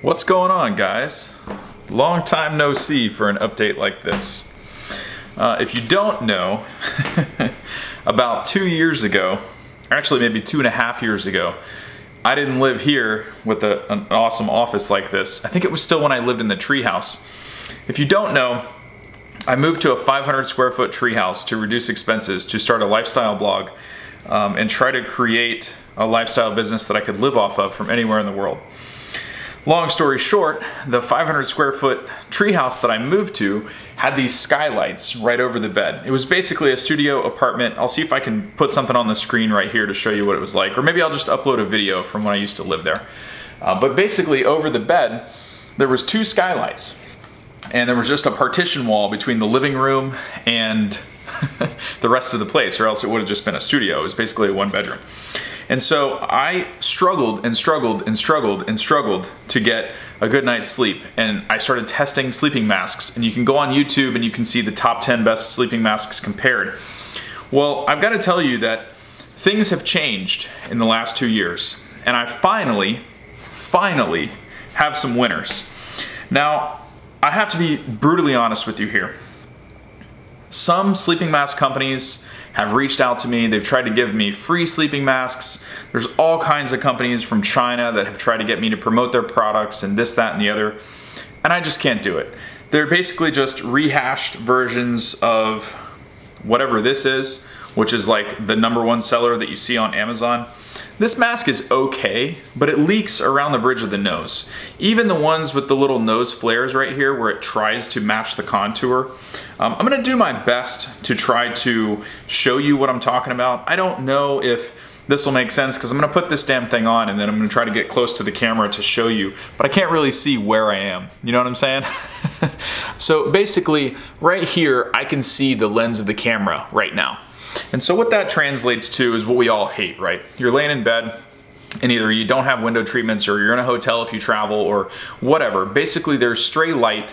What's going on, guys? Long time no see for an update like this. If you don't know, about 2 years ago, or actually maybe 2.5 years ago, I didn't live here with an awesome office like this. I think it was still when I lived in the treehouse. If you don't know, I moved to a 500 square foot treehouse to reduce expenses, to start a lifestyle blog, and try to create a lifestyle business that I could live off of from anywhere in the world. Long story short, the 500 square foot treehouse that I moved to had these skylights right over the bed. It was basically a studio apartment. I'll see if I can put something on the screen right here to show you what it was like, or maybe I'll just upload a video from when I used to live there. But basically over the bed, there was 2 skylights, and there was just a partition wall between the living room and the rest of the place, or else it would have just been a studio. It was basically a 1 bedroom. And so I struggled and struggled and struggled and struggled to get a good night's sleep. And I started testing sleeping masks. And you can go on YouTube and you can see the top 10 best sleeping masks compared. Well, I've got to tell you that things have changed in the last 2 years. And I finally have some winners. Now, I have to be brutally honest with you here. Some sleeping mask companies have reached out to me. They've tried to give me free sleeping masks. There's all kinds of companies from China that have tried to get me to promote their products and this, that, and the other. And I just can't do it. They're basically just rehashed versions of whatever this is, which is like the #1 seller that you see on Amazon. This mask is okay, but it leaks around the bridge of the nose. Even the ones with the little nose flares right here where it tries to match the contour. I'm gonna do my best to try to show you what I'm talking about. I don't know if this will make sense because I'm gonna put this damn thing on and then I'm gonna try to get close to the camera to show you, but I can't really see where I am. You know what I'm saying? So basically, right here, I can see the lens of the camera right now. And so what that translates to is what we all hate, right? You're laying in bed and either you don't have window treatments or you're in a hotel if you travel or whatever. Basically, there's stray light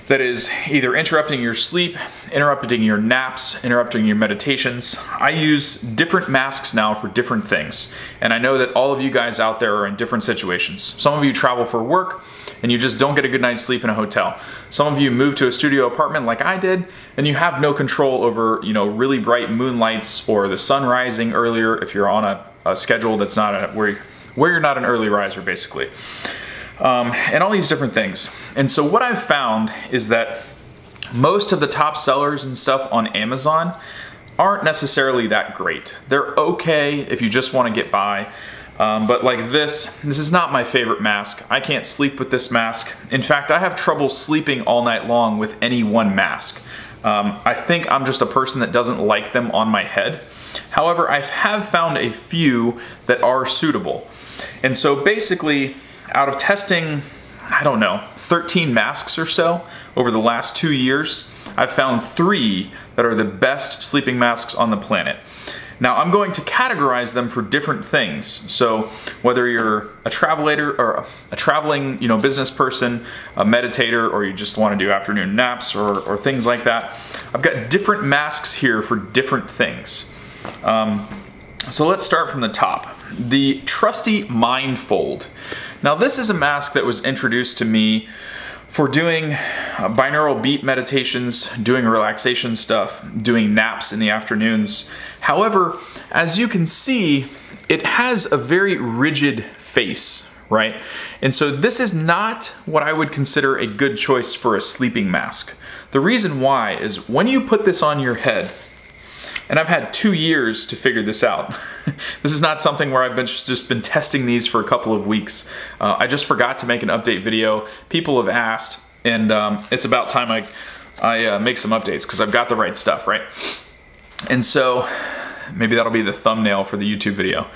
that is either interrupting your sleep, interrupting your naps, interrupting your meditations. I use different masks now for different things. And I know that all of you guys out there are in different situations. Some of you travel for work and you just don't get a good night's sleep in a hotel. Some of you move to a studio apartment like I did and you have no control over, really bright moonlights or the sun rising earlier if you're on a schedule that's not where you're not an early riser, basically. And all these different things. And so what I've found is that most of the top sellers and stuff on Amazon aren't necessarily that great. They're okay if you just want to get by. But like this is not my favorite mask. I can't sleep with this mask. In fact, I have trouble sleeping all night long with any one mask. I think I'm just a person that doesn't like them on my head. However, I have found a few that are suitable. And so basically, out of testing, I don't know, 13 masks or so over the last 2 years, I've found 3 that are the best sleeping masks on the planet. Now, I'm going to categorize them for different things. So whether you're a travelator or a traveling, business person, a meditator, or you just want to do afternoon naps or things like that, I've got different masks here for different things. So let's start from the top. The trusty Mindfold. Now, this is a mask that was introduced to me for doing binaural beat meditations, doing relaxation stuff, doing naps in the afternoons. However, as you can see, it has a very rigid face, right? And so this is not what I would consider a good choice for a sleeping mask. The reason why is when you put this on your head, and I've had 2 years to figure this out. This is not something where I've just been testing these for a couple of weeks. I just forgot to make an update video. People have asked, and it's about time I make some updates because I've got the right stuff, right? And so maybe that'll be the thumbnail for the YouTube video.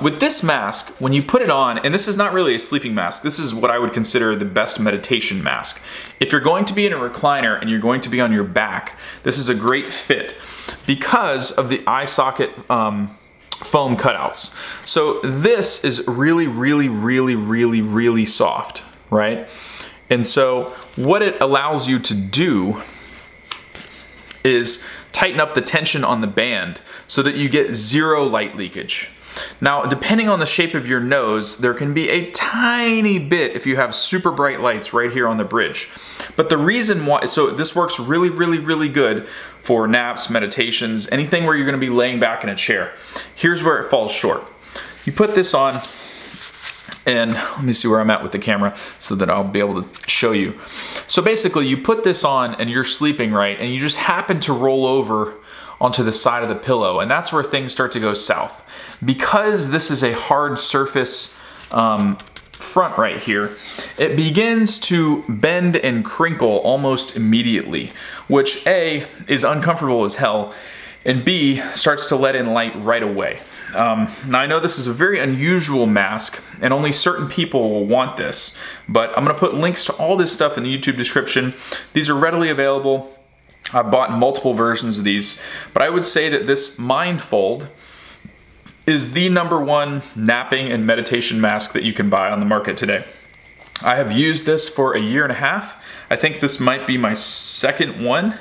With this mask, when you put it on, and this is not really a sleeping mask, this is what I would consider the best meditation mask. If you're going to be in a recliner and you're going to be on your back, this is a great fit because of the eye socket foam cutouts. So this is really, really, really, really, really soft, right? And so what it allows you to do is tighten up the tension on the band so that you get 0 light leakage. Now, depending on the shape of your nose, there can be a tiny bit if you have super bright lights right here on the bridge. But the reason why, so this works really, really, really good for naps, meditations, anything where you're gonna be laying back in a chair. Here's where it falls short. You put this on, and let me see where I'm at with the camera so that I'll be able to show you. So basically you put this on and you're sleeping right, and you just happen to roll over onto the side of the pillow, and that's where things start to go south. Because this is a hard surface front right here, it begins to bend and crinkle almost immediately, which A, is uncomfortable as hell, and B, starts to let in light right away. Now I know this is a very unusual mask and only certain people will want this, but I'm gonna put links to all this stuff in the YouTube description. These are readily available. I've bought multiple versions of these, but I would say that this Mindfold is the #1 napping and meditation mask that you can buy on the market today. I have used this for a year and a half. I think this might be my second one.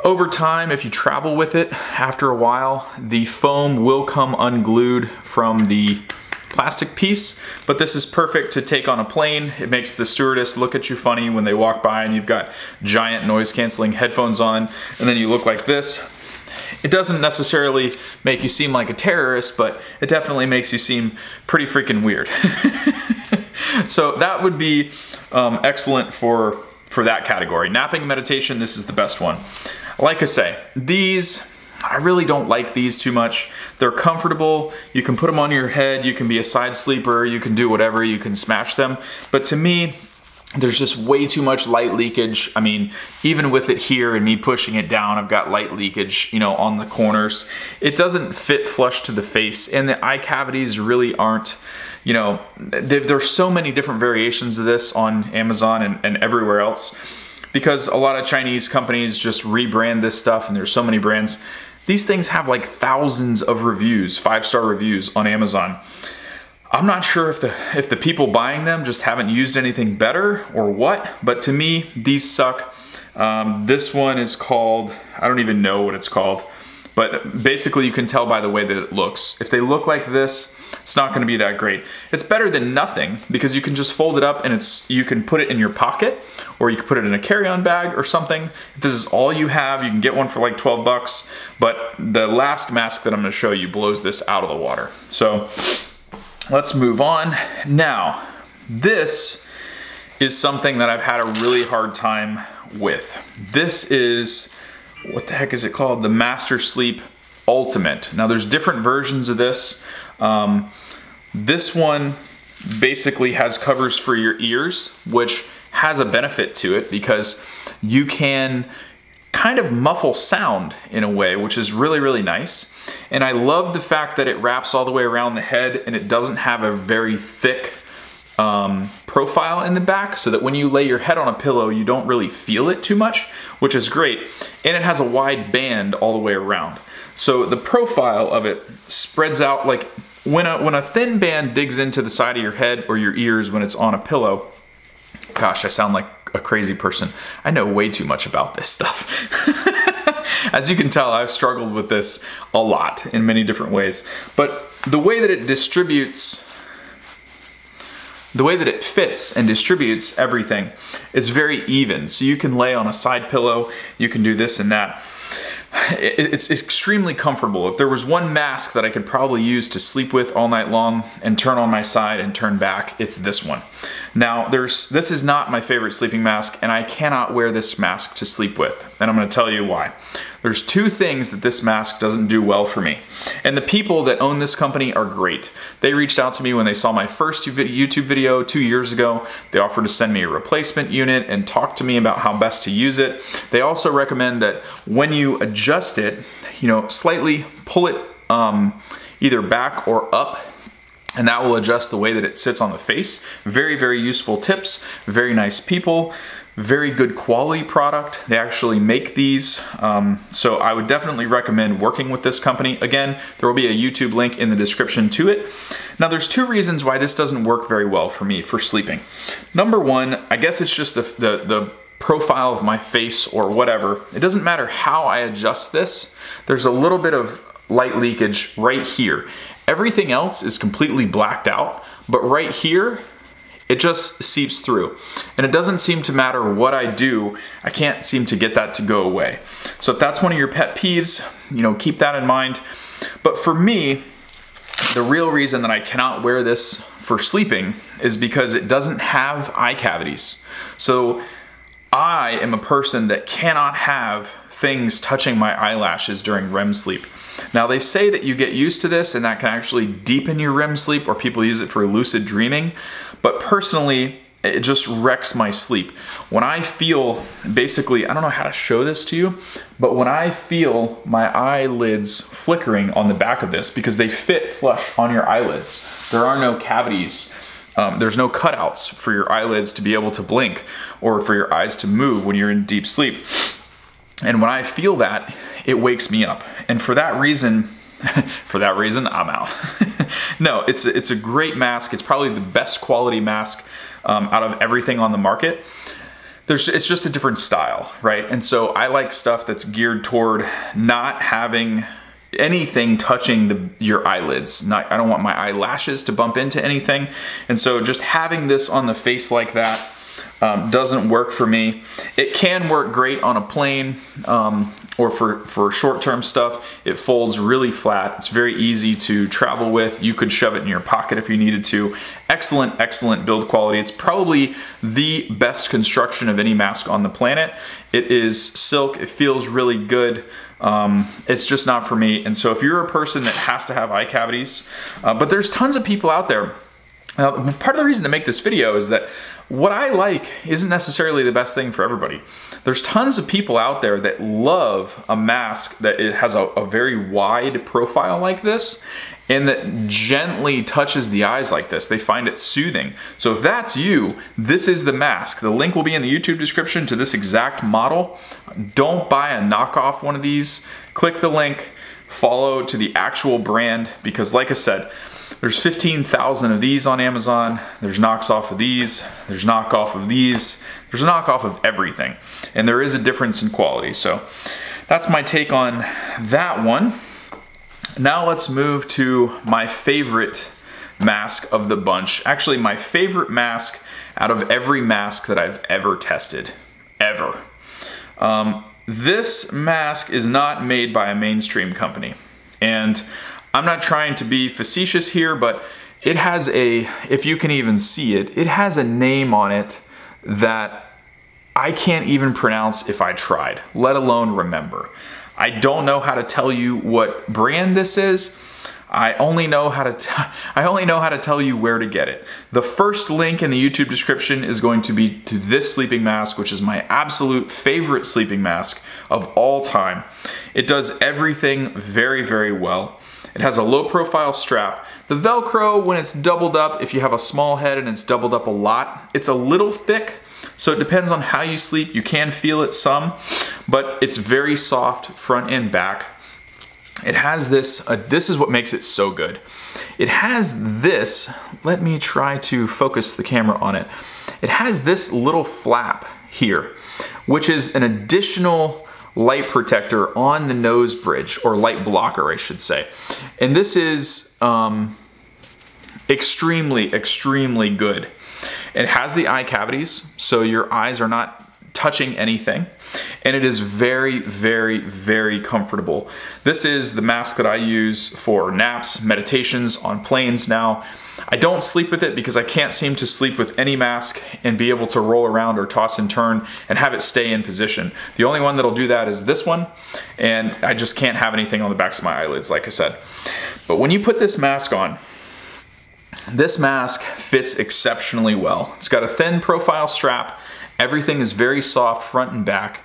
Over time, if you travel with it, after a while, the foam will come unglued from the plastic piece, but this is perfect to take on a plane. It makes the stewardess look at you funny when they walk by and you've got giant noise canceling headphones on, and then you look like this. It doesn't necessarily make you seem like a terrorist, but it definitely makes you seem pretty freaking weird. So that would be excellent for that category. Napping, meditation, this is the best one. Like I say, these, I really don't like these too much. They're comfortable, you can put them on your head, you can be a side sleeper, you can do whatever, you can smash them. But to me, there's just way too much light leakage. I mean, even with it here and me pushing it down, I've got light leakage, you know, on the corners. It doesn't fit flush to the face, and the eye cavities really aren't, you know, there's so many different variations of this on Amazon and everywhere else, because a lot of Chinese companies just rebrand this stuff, and there's so many brands. These things have like thousands of reviews, 5-star reviews on Amazon. I'm not sure if the people buying them just haven't used anything better or what, but to me, these suck. This one is called, I don't even know what it's called, but basically you can tell by the way that it looks. If they look like this, it's not gonna be that great. It's better than nothing because you can just fold it up and you can put it in your pocket, or you can put it in a carry-on bag or something. If this is all you have, you can get one for like 12 bucks, but the last mask that I'm gonna show you blows this out of the water. So let's move on. Now, this is something that I've had a really hard time with. This is, what the heck is it called? The Master Sleep Ultimate. Now there's different versions of this. This one basically has covers for your ears, which has a benefit to it because you can kind of muffle sound in a way, which is really, really nice. And I love the fact that it wraps all the way around the head and it doesn't have a very thick profile in the back, so that when you lay your head on a pillow, you don't really feel it too much, which is great. And it has a wide band all the way around. So the profile of it spreads out like when a thin band digs into the side of your head or your ears when it's on a pillow. Gosh, I sound like a crazy person. I know way too much about this stuff. As you can tell, I've struggled with this a lot in many different ways. But the way that it distributes, the way that it fits and distributes everything is very even. So you can lay on a side pillow, you can do this and that. It's extremely comfortable. If there was one mask that I could probably use to sleep with all night long and turn on my side and turn back, it's this one. Now, this is not my favorite sleeping mask, and I cannot wear this mask to sleep with, and I'm going to tell you why. There's two things that this mask doesn't do well for me. And the people that own this company are great. They reached out to me when they saw my first YouTube video 2 years ago. They offered to send me a replacement unit and talk to me about how best to use it. They also recommend that when you adjust it, you know, slightly pull it either back or up, and that will adjust the way that it sits on the face. Very, very useful tips, very nice people. Very good quality product. They actually make these, so I would definitely recommend working with this company. Again, there will be a YouTube link in the description to it. Now there's two reasons why this doesn't work very well for me for sleeping. Number one, I guess it's just the profile of my face or whatever. It doesn't matter how I adjust this. There's a little bit of light leakage right here. Everything else is completely blacked out, but right here, it just seeps through. And it doesn't seem to matter what I do, I can't seem to get that to go away. So if that's one of your pet peeves, you know, keep that in mind. But for me, the real reason that I cannot wear this for sleeping is because it doesn't have eye cavities. So I am a person that cannot have things touching my eyelashes during REM sleep. Now they say that you get used to this and that can actually deepen your REM sleep, or people use it for lucid dreaming. But personally, it just wrecks my sleep. When I feel, basically, I don't know how to show this to you, but when I feel my eyelids flickering on the back of this, because they fit flush on your eyelids, there are no cavities, there's no cutouts for your eyelids to be able to blink or for your eyes to move when you're in deep sleep. And when I feel that, it wakes me up. And for that reason, I'm out. No, it's a great mask. It's probably the best quality mask out of everything on the market. It's just a different style, right? And so I like stuff that's geared toward not having anything touching your eyelids. I don't want my eyelashes to bump into anything. And so just having this on the face like that doesn't work for me. It can work great on a plane or for short-term stuff. It folds really flat. It's very easy to travel with. You could shove it in your pocket if you needed to. Excellent, excellent build quality. It's probably the best construction of any mask on the planet. It is silk. It feels really good. It's just not for me. And so if you're a person that has to have eye cavities, but there's tons of people out there. Now, part of the reason to make this video is that what I like isn't necessarily the best thing for everybody. There's tons of people out there that love a mask that it has a very wide profile like this and that gently touches the eyes like this. They find it soothing. So if that's you, this is the mask. The link will be in the YouTube description to this exact model. Don't buy a knockoff one of these. Click the link, follow to the actual brand, because like I said, there's 15,000 of these on Amazon. There's knockoff of these. There's knockoff of these. There's a knockoff of everything. And there is a difference in quality. So that's my take on that one. Now let's move to my favorite mask of the bunch. Actually, my favorite mask out of every mask that I've ever tested. Ever. This mask is not made by a mainstream company. And I'm not trying to be facetious here, but it has if you can even see it, it has a name on it that I can't even pronounce if I tried, let alone remember. I don't know how to tell you what brand this is. I only know how to tell you where to get it. The first link in the YouTube description is going to be to this sleeping mask, which is my absolute favorite sleeping mask of all time. It does everything very, very well. It has a low profile strap. The Velcro, when it's doubled up, if you have a small head and it's doubled up a lot, it's a little thick. So it depends on how you sleep. You can feel it some, but it's very soft front and back. It has this, this is what makes it so good. It has this, let me try to focus the camera on it. It has this little flap here, which is an additional light protector on the nose bridge, or light blocker I should say. And this is extremely, extremely good. It has the eye cavities, so your eyes are not touching anything. And it is very, very, very comfortable. This is the mask that I use for naps, meditations, on planes now. I don't sleep with it because I can't seem to sleep with any mask and be able to roll around or toss and turn and have it stay in position. The only one that'll do that is this one, and I just can't have anything on the backs of my eyelids, like I said. But when you put this mask on, this mask fits exceptionally well. It's got a thin profile strap. Everything is very soft front and back,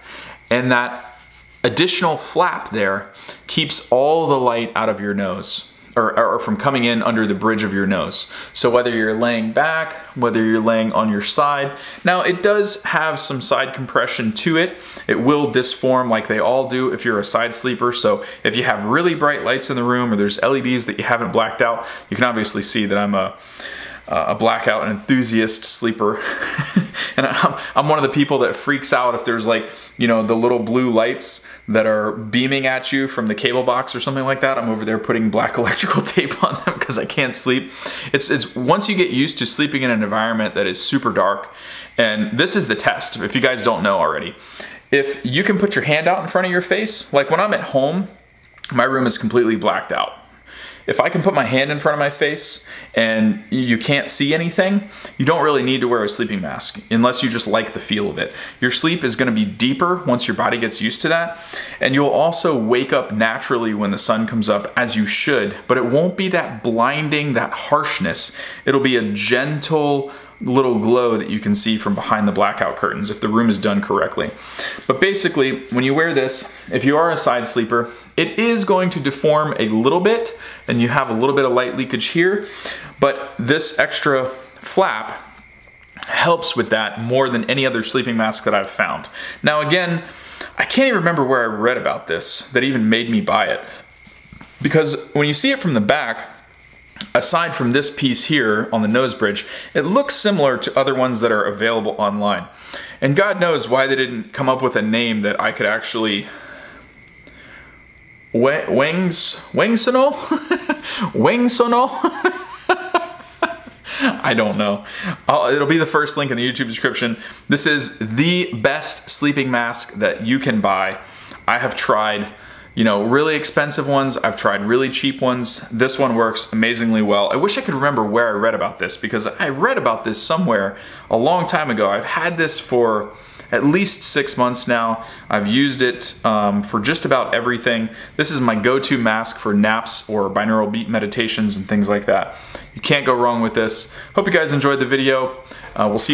and that additional flap there keeps all the light out of your nose, or from coming in under the bridge of your nose. So whether you're laying back, whether you're laying on your side. Now it does have some side compression to it. It will disform like they all do if you're a side sleeper. So if you have really bright lights in the room or there's LEDs that you haven't blacked out, you can obviously see that I'm a a blackout enthusiast sleeper. And I'm one of the people that freaks out if there's like, you know, the little blue lights that are beaming at you from the cable box or something like that. I'm over there putting black electrical tape on them because I can't sleep. It's once you get used to sleeping in an environment that is super dark, and this is the test, if you guys don't know already. If you can put your hand out in front of your face, like when I'm at home, my room is completely blacked out. If I can put my hand in front of my face and you can't see anything, you don't really need to wear a sleeping mask unless you just like the feel of it. Your sleep is going to be deeper once your body gets used to that, and you'll also wake up naturally when the sun comes up, as you should, but it won't be that blinding, that harshness. It'll be a gentle little glow that you can see from behind the blackout curtains if the room is done correctly. But basically, when you wear this, if you are a side sleeper, it is going to deform a little bit and you have a little bit of light leakage here, but this extra flap helps with that more than any other sleeping mask that I've found. Now again, I can't even remember where I read about this that even made me buy it, because when you see it from the back, aside from this piece here on the nose bridge, it looks similar to other ones that are available online. And God knows why they didn't come up with a name that I could actually... Wingsonol? Wingsonol? I don't know. It'll be the first link in the YouTube description. This is the best sleeping mask that you can buy. I have tried, you know, really expensive ones. I've tried really cheap ones. This one works amazingly well. I wish I could remember where I read about this, because I read about this somewhere a long time ago. I've had this for at least 6 months now. I've used it for just about everything. This is my go-to mask for naps or binaural beat meditations and things like that. You can't go wrong with this. Hope you guys enjoyed the video. We'll see you in